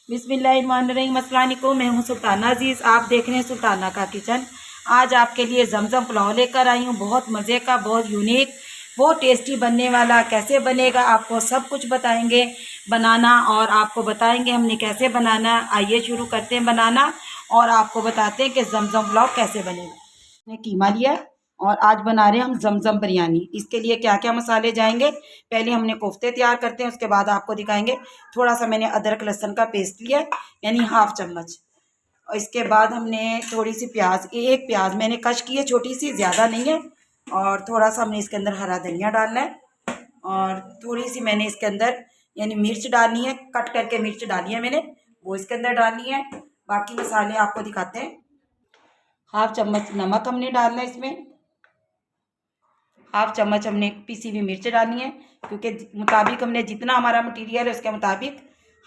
बिस्मिल्लाहिर्रहमानिर्रहीम, अस्सलाम वालेकुम। मैं हूँ सुल्ताना अजीज़, आप देख रहे हैं सुल्ताना का किचन। आज आपके लिए जमजम पुलाव लेकर आई हूँ। बहुत मज़े का, बहुत यूनिक, बहुत टेस्टी बनने वाला। कैसे बनेगा आपको सब कुछ बताएंगे बनाना, और आपको बताएंगे हमने कैसे बनाना। आइए शुरू करते हैं बनाना और आपको बताते हैं कि जमजम पुलाव कैसे बनेगा। मैंने कीमा लिया और आज बना रहे हैं हम जमजम बिरयानी। इसके लिए क्या क्या मसाले जाएंगे, पहले हमने कोफ्ते तैयार करते हैं, उसके बाद आपको दिखाएंगे। थोड़ा सा मैंने अदरक लहसुन का पेस्ट लिया, यानी 1/2 चम्मच। और इसके बाद हमने थोड़ी सी प्याज, एक प्याज मैंने कश की है, छोटी सी, ज़्यादा नहीं है। और थोड़ा सा हमने इसके अंदर हरा धनिया डालना है, और थोड़ी सी मैंने इसके अंदर यानी मिर्च डालनी है, कट करके मिर्च डाली है मैंने, वो इसके अंदर डालनी है। बाकी मसाले आपको दिखाते हैं। 1/2 चम्मच नमक हमने डालना है इसमें। 1/2 चम्मच हमने पिसी हुई मिर्च डालनी है, क्योंकि मुताबिक हमने जितना हमारा मटीरियल है उसके मुताबिक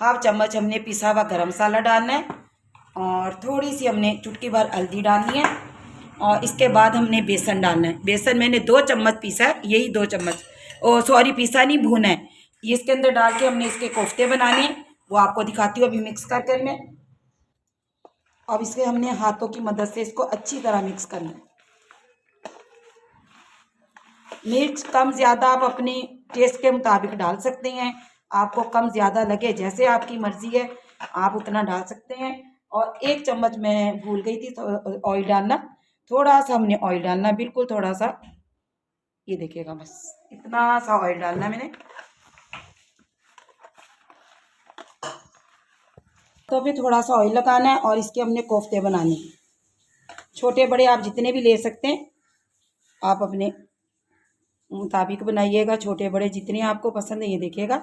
1/2 चम्मच हमने पिसा हुआ गरम मसाला डालना है। और थोड़ी सी हमने चुटकी भर हल्दी डालनी है। और इसके बाद हमने बेसन डालना है। बेसन मैंने 2 चम्मच पीसा है, यही 2 चम्मच, ओ सॉरी, पीसा नहीं, भूना है। ये इसके अंदर डाल के हमने इसके कोफ्ते बनाने हैं, वो आपको दिखाती हूँ अभी मिक्स करके मैं। अब इसके हमने हाथों की मदद से इसको अच्छी तरह मिक्स करना है। मिर्च कम ज़्यादा आप अपने टेस्ट के मुताबिक डाल सकते हैं। आपको कम ज़्यादा लगे, जैसे आपकी मर्ज़ी है, आप उतना डाल सकते हैं। और 1 चम्मच मैं भूल गई थी तो ऑयल डालना, थोड़ा सा हमने ऑयल डालना, बिल्कुल थोड़ा सा, ये देखिएगा, बस इतना सा ऑयल डालना मैंने। तो फिर थोड़ा सा ऑयल लगाना है और इसके हमने कोफ्ते बनाने हैं। छोटे बड़े आप जितने भी ले सकते हैं, आप अपने मुताबिक बनाइएगा, छोटे बड़े जितने आपको पसंद है, ये देखिएगा।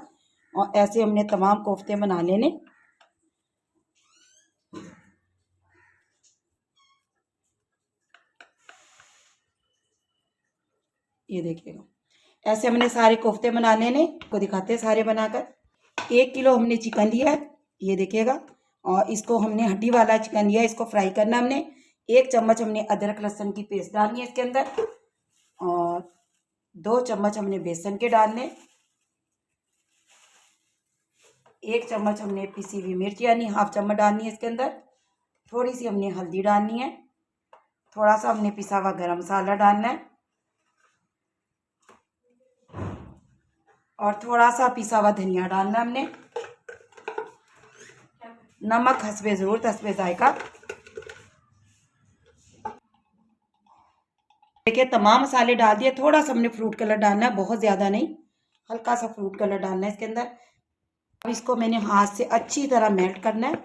और ऐसे हमने तमाम कोफ्ते बना लेने। ये देखिएगा, ऐसे हमने सारे कोफ्ते बना लेने, को दिखाते हैं सारे बनाकर। 1 किलो हमने चिकन लिया है, ये देखिएगा। और इसको हमने हड्डी वाला चिकन लिया है, इसको फ्राई करना हमने। 1 चम्मच हमने अदरक लहसुन की पेस्ट डालनी है इसके अंदर, और 2 चम्मच हमने बेसन के डालने। 1 चम्मच हमने पिसी हुई मिर्च यानी 1/2 चम्मच डालनी है इसके अंदर। थोड़ी सी हमने हल्दी डालनी है, थोड़ा सा हमने पिसा हुआ गरम मसाला डालना है, और थोड़ा सा पिसा हुआ धनिया डालना है हमने। नमक हस्बे ज़रूरत, हस्बे जायका। देखिए तमाम मसाले डाल दिए। थोड़ा सा हमने फ्रूट कलर डालना है, बहुत ज़्यादा नहीं, हल्का सा फ्रूट कलर डालना है इसके अंदर। अब इसको मैंने हाथ से अच्छी तरह मेल्ट करना है।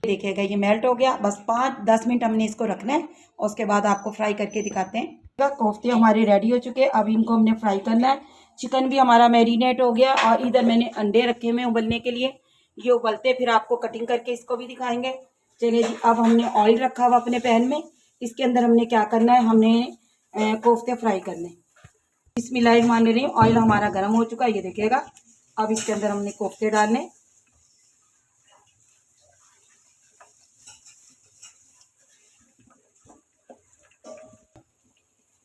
देखिएगा ये मेल्ट हो गया। बस 5-10 मिनट हमने इसको रखना है, और उसके बाद आपको फ्राई करके दिखाते हैं। कोफ्ते हमारे रेडी हो चुके हैं, अब इनको हमने फ्राई करना है। चिकन भी हमारा मैरिनेट हो गया, और इधर मैंने अंडे रखे हुए उबलने के लिए। ये उबलते फिर आपको कटिंग करके इसको भी दिखाएंगे। चलिए जी, अब हमने ऑयल रखा हुआ अपने पैन में, इसके अंदर हमने क्या करना है, हमने कोफ्ते फ्राई करने। बिस्मिल्लाहिर्रहमानिर्रहीम, ऑयल हमारा गर्म हो चुका है, ये देखिएगा। अब इसके अंदर हमने कोफ्ते डालने।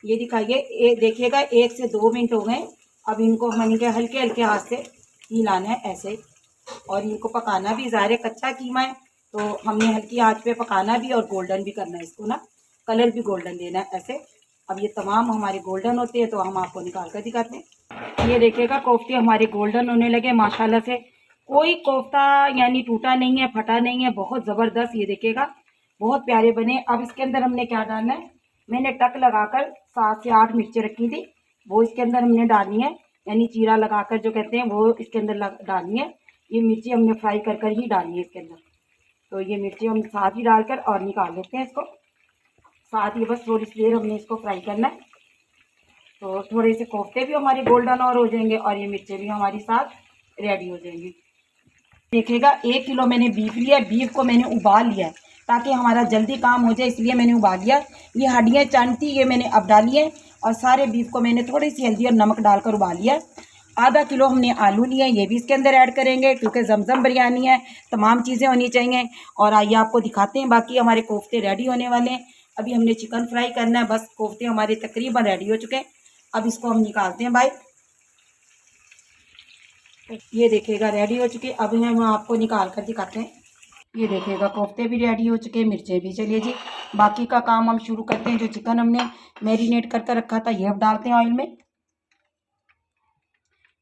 ये दिखाइए, देखिएगा 1 से 2 मिनट हो गए। अब इनको हमने हल्के हल्के हाथ से हिलाना है ऐसे, और इनको पकाना भी। ज़ाहिर कच्चा कीमा है तो हमने हल्की आंच पे पकाना भी, और गोल्डन भी करना है इसको ना, कलर भी गोल्डन देना है ऐसे। अब ये तमाम हमारे गोल्डन होते हैं तो हम आपको निकाल कर दिखाते हैं। ये देखिएगा कोफ्ते हमारे गोल्डन होने लगे माशाल्लाह से। कोई कोफ्ता यानी टूटा नहीं है, फटा नहीं है, बहुत ज़बरदस्त। ये देखिएगा बहुत प्यारे बने। अब इसके अंदर हमने क्या डालना है, मैंने टक लगाकर 7 से 8 मिर्चें रखी थी, वो इसके अंदर हमने डालनी है, यानी चीरा लगाकर जो कहते हैं, वो इसके अंदर डालनी है। ये मिर्ची हमने फ्राई कर कर ही डालनी है इसके अंदर। तो ये मिर्ची हम साथ ही डालकर और निकाल लेते हैं इसको साथ ही। बस थोड़ी सी देर हमने इसको फ्राई करना है, तो थोड़े से कोफ्ते भी हमारे गोल्डन और हो जाएंगे, और ये मिर्चें भी हमारी साथ रेडी हो जाएंगी। देखिएगा 1 किलो मैंने बीफ लिया है, बीफ को मैंने उबाल लिया है ताकि हमारा जल्दी काम हो जाए, इसलिए मैंने उबाल लिया। ये हड्डियाँ चंद थी, ये मैंने अब डाली है, और सारे बीफ को मैंने थोड़ी सी हल्दी और नमक डालकर उबाल लिया। आधा किलो हमने आलू लिए, ये भी इसके अंदर ऐड करेंगे क्योंकि जमजम बिरयानी है, तमाम चीज़ें होनी चाहिए। और आइए आपको दिखाते हैं, बाकी हमारे कोफ्ते रेडी होने वाले हैं। अभी हमने चिकन फ्राई करना है, बस कोफ्ते हमारे तकरीबन रेडी हो चुके हैं। अब इसको हम निकालते हैं भाई। ये देखिएगा रेडी हो चुके, अभी हम आपको निकाल कर दिखाते हैं। ये देखिएगा कोफ्ते भी रेडी हो चुके हैं, मिर्चें भी। चलिए जी, बाकी का काम हम शुरू करते हैं। जो चिकन हमने मैरिनेट करके रखा था ये अब डालते हैं ऑयल में।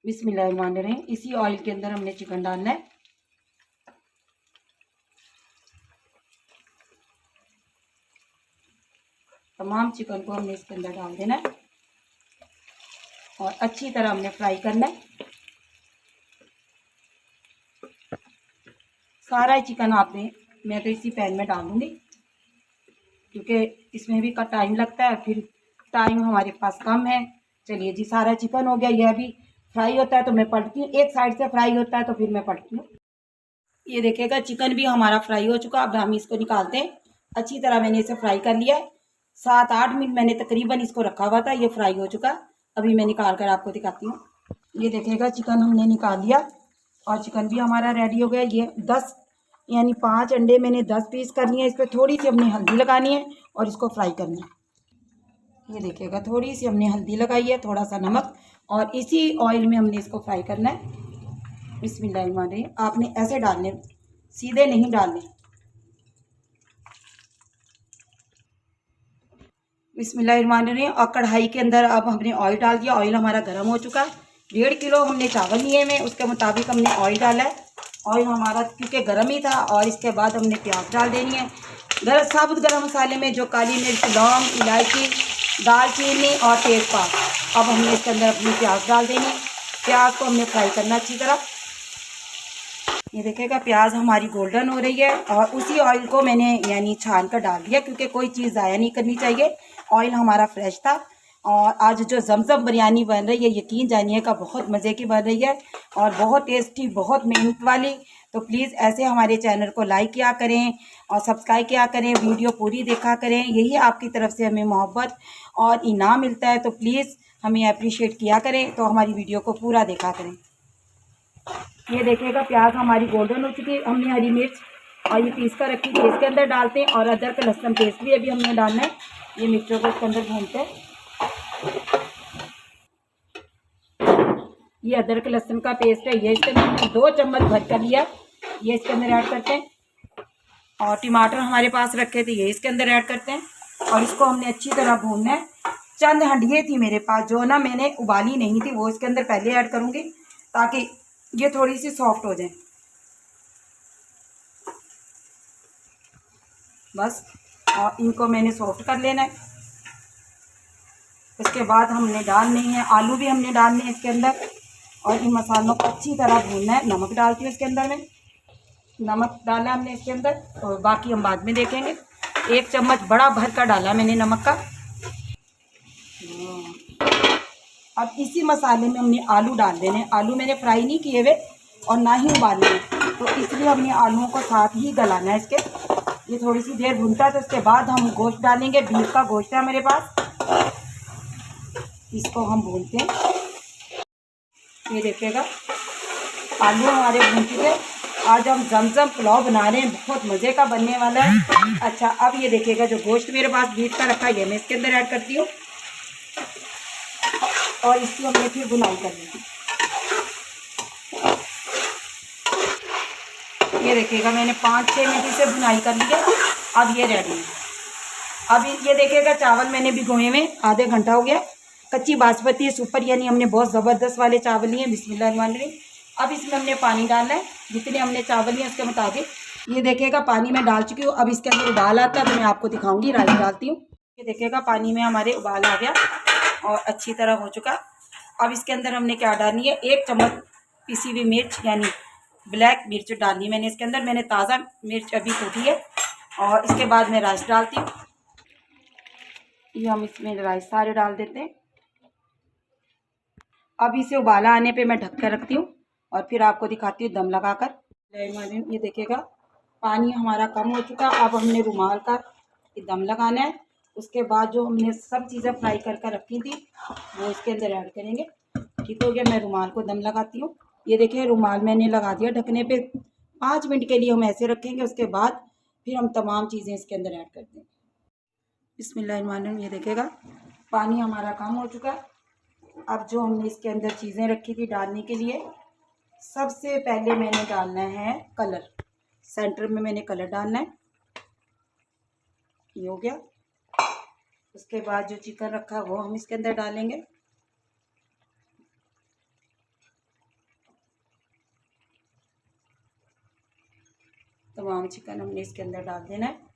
बिस्मिल्लाहिर्रहमानिर्रहीम। इसी ऑयल के अंदर हमने चिकन डालना है। तमाम चिकन को हमने इसके अंदर डाल देना है और अच्छी तरह हमने फ्राई करना है। सारा चिकन आपने, मैं तो इसी पैन में डालूंगी क्योंकि इसमें भी का टाइम लगता है, फिर टाइम हमारे पास कम है। चलिए जी, सारा चिकन हो गया। यह अभी फ्राई होता है तो मैं पलटती हूँ, एक साइड से फ्राई होता है तो फिर मैं पलटती हूँ। ये देखिएगा चिकन भी हमारा फ्राई हो चुका। अब हम इसको निकालते हैं। अच्छी तरह मैंने इसे फ्राई कर लिया है। 7-8 मिनट मैंने तकरीबन इसको रखा हुआ था, ये फ्राई हो चुका। अभी मैं निकाल कर आपको दिखाती हूँ। ये देखिएगा चिकन हमने निकाल लिया और चिकन भी हमारा रेडी हो गया। ये 10 यानी 5 अंडे मैंने 10 पीस करनी है। इस पर थोड़ी सी हमने हल्दी लगानी है और इसको फ्राई करना है। ये देखिएगा थोड़ी सी हमने हल्दी लगाई है, थोड़ा सा नमक, और इसी ऑयल में हमने इसको फ्राई करना है। बिस्मिल्लाहिर्रहमानिर्रहीम। आपने ऐसे डालने, सीधे नहीं डालने। बिस्मिल्लाहिर्रहमानिर्रहीम। और कढ़ाई के अंदर अब हमने ऑयल डाल दिया। ऑयल हमारा गर्म हो चुका है। 1.5 किलो हमने चावल लिए में, उसके मुताबिक हमने ऑयल डाला है। ऑयल हमारा क्योंकि गर्म ही था। और इसके बाद हमने प्याज डाल देनी है। साबुत गरम मसाले में जो काली मिर्च, लौंग, इलायची, दालचीनी और तेज़पात, अब हमने इसके अंदर अपनी प्याज डाल देनी है। प्याज को हमने फ्राई करना अच्छी तरह। ये देखिएगा प्याज हमारी गोल्डन हो रही है और उसी ऑयल को मैंने यानी छान कर डाल दिया क्योंकि कोई चीज़ ज़ाया नहीं करनी चाहिए। ऑयल हमारा फ्रेश था। और आज जो जमजम बिरयानी बन रही है, यकीन जानिएगा बहुत मज़े की बन रही है और बहुत टेस्टी, बहुत मेहनत वाली। तो प्लीज़ ऐसे हमारे चैनल को लाइक किया करें और सब्सक्राइब किया करें, वीडियो पूरी देखा करें। यही आपकी तरफ से हमें मोहब्बत और इनाम मिलता है। तो प्लीज़ हमें अप्रिशिएट किया करें, तो हमारी वीडियो को पूरा देखा करें। ये देखिएगा प्याज हमारी गोल्डन हो चुकी है। हमने हरी मिर्च और ये पीस कर रखी थी इसके अंदर डालते हैं, और अदरक लहसुन पेस्ट भी अभी हमने डालना है। ये मिर्चों को इसके अंदर भूनते हैं। ये अदरक लहसुन का पेस्ट है, ये इसके अंदर 2 चम्मच भर कर लिया, ये इसके अंदर ऐड करते हैं। और टमाटर हमारे पास रखे थे, ये इसके अंदर ऐड करते हैं और इसको हमने अच्छी तरह भूनना है। चंद हंडिये थी मेरे पास जो ना मैंने उबाली नहीं थी, वो इसके अंदर पहले ऐड करूँगी ताकि ये थोड़ी सी सॉफ्ट हो जाए। बस, और इनको मैंने सॉफ्ट कर लेना है। इसके बाद हमने डालने हैं आलू, भी हमने डालने हैं इसके अंदर और इन मसालों को अच्छी तरह भूनना है। नमक डालती हूँ इसके अंदर में, नमक डाला हमने इसके अंदर और बाकी हम बाद में देखेंगे। 1 चम्मच बड़ा भर का डाला मैंने नमक का। अब इसी मसाले में हमने आलू डाल देने हैं। आलू मैंने फ्राई नहीं किए हुए और ना ही उबाले हैं, तो इसलिए हमने आलूओं को साथ ही गलाना है इसके। ये थोड़ी सी देर भूनता है तो उसके बाद हम गोश्त डालेंगे। बीफ का गोश्त है मेरे पास, इसको हम भूनते हैं। ये देखिएगा आलू हमारे भून चुके हैं। आज हम जमजम पुलाव बना रहे हैं, बहुत मज़े का बनने वाला है। अच्छा, अब ये देखिएगा जो गोश्त मेरे पास बीफ का रखा है, मैं इसके अंदर ऐड करती हूँ और इसकी हमने फिर बुनाई करनी है। ये देखिएगा मैंने 5-6 मिनट इसे बुनाई कर ली है। अब ये रेडी है। अब ये देखिएगा चावल मैंने भिगोए में आधे घंटा हो गया। कच्ची बासमती सुपर यानी हमने बहुत ज़बरदस्त वाले चावल लिए। बिस्मिल्लाहिर्रहमानिर्रहीम। अब इसमें हमने पानी डालना है, जितने हमने चावल लिए उसके मुताबिक। ये देखिएगा पानी में डाल चुकी हूँ। अब इसके अंदर उबाल आता है तो मैं आपको दिखाऊंगी, राइस डालती हूँ। ये देखिएगा पानी में हमारे उबाल आ गया और अच्छी तरह हो चुका। अब इसके अंदर हमने क्या डालनी है, 1 चम्मच पिसी हुई मिर्च यानी ब्लैक मिर्च डालनी मैंने इसके अंदर। मैंने ताज़ा मिर्च अभी कूटी है। और इसके बाद मैं राइस डालती हूँ। ये हम इसमें राइस सारे डाल देते हैं। अब इसे उबाला आने पे मैं ढक कर रखती हूँ और फिर आपको दिखाती हूँ दम लगाकर। ये देखिएगा पानी हमारा कम हो चुका। अब हमने रुमाल का दम लगाना है। उसके बाद जो हमने सब चीज़ें फ्राई कर रखी थी वो इसके अंदर ऐड करेंगे। ठीक हो गया। मैं रुमाल को दम लगाती हूँ। ये देखिए रुमाल मैंने लगा दिया ढकने पे। 5 मिनट के लिए हम ऐसे रखेंगे, उसके बाद फिर हम तमाम चीज़ें इसके अंदर ऐड कर देंगे। बिस्मिल्लाहिर्रहमानिर्रहीम। ये देखिएगा पानी हमारा कम हो चुका है। अब जो हमने इसके अंदर चीज़ें रखी थी डालने के लिए, सबसे पहले मैंने डालना है कलर। सेंटर में मैंने कलर डालना है। ये हो गया। उसके बाद जो चिकन रखा है वो हम इसके अंदर डालेंगे। तमाम चिकन हमने इसके अंदर डाल देना है।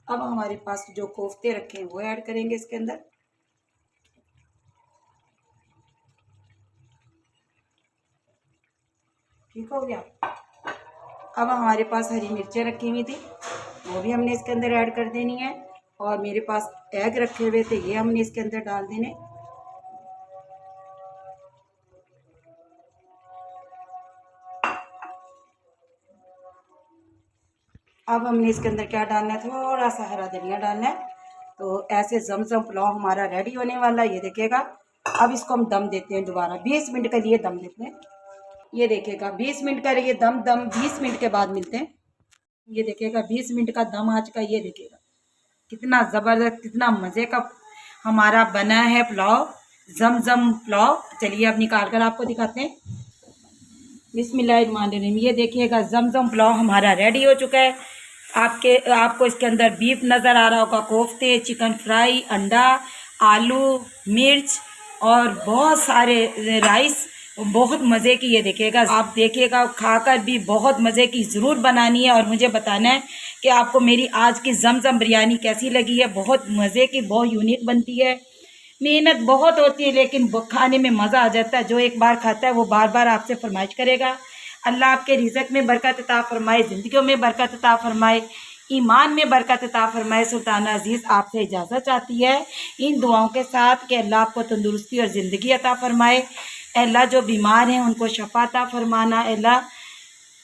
अब हमारे पास जो कोफ्ते रखे हैं वो ऐड करेंगे इसके अंदर। ठीक हो गया। अब हमारे पास हरी मिर्चें रखी हुई थी, वो भी हमने इसके अंदर ऐड कर देनी है। और मेरे पास एग रखे हुए थे, ये हमने इसके अंदर डाल देने। अब हमने इसके अंदर क्या डालना है, थोड़ा सा हरा धनिया डालना है। तो ऐसे जमजम पुलाव हमारा रेडी होने वाला है। ये देखिएगा। अब इसको हम दम देते हैं दोबारा, 20 मिनट के लिए दम देते हैं। ये देखिएगा 20 मिनट का ये दम 20 मिनट के बाद मिलते हैं। ये देखिएगा 20 मिनट का दम आज का। ये देखिएगा कितना ज़बरदस्त, कितना मज़े का हमारा बना है पुलाव, जमजम पुलाव। चलिए अब निकाल कर आपको दिखाते हैं। बिस्मिल्लाहिर्रहमानिर्रहीम। ये देखिएगा जमजम पुलाव हमारा रेडी हो चुका है। आपको इसके अंदर बीफ नज़र आ रहा होगा, कोफ्ते, चिकन फ्राई, अंडा, आलू, मिर्च और बहुत सारे राइस, बहुत मज़े की। ये देखिएगा, आप देखिएगा खाकर भी बहुत मज़े की ज़रूर बनानी है और मुझे बताना है कि आपको मेरी आज की जमजम बिरयानी कैसी लगी है। बहुत मज़े की, बहुत यूनिक बनती है। मेहनत बहुत होती है लेकिन खाने में मज़ा आ जाता है। जो एक बार खाता है वो बार बार आपसे फरमाइश करेगा। अल्लाह आपके रिज़्क़ में बरकत अता फरमाए, ज़िंदगियों में बरकत अता फरमाए, ईमान में बरकत अता फरमाए। सुल्ताना अजीज़ आपसे इजाज़त चाहती है इन दुआओं के साथ कि अल्लाह आपको तंदुरुस्ती और ज़िंदगी अता फरमाए। अल्लाह जो बीमार हैं उनको शफा अता फरमाना। अल्लाह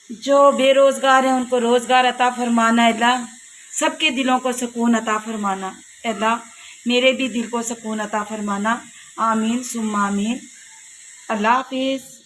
जो बेरोज़गार हैं उनको रोज़गार अता फरमाना। अल्लाह सबके दिलों को सुकून अता फरमाना। अल्लाह मेरे भी दिल को सुकून अता फरमाना। आमीन सुम्मा आमीन। अल्लाह हाफिज़।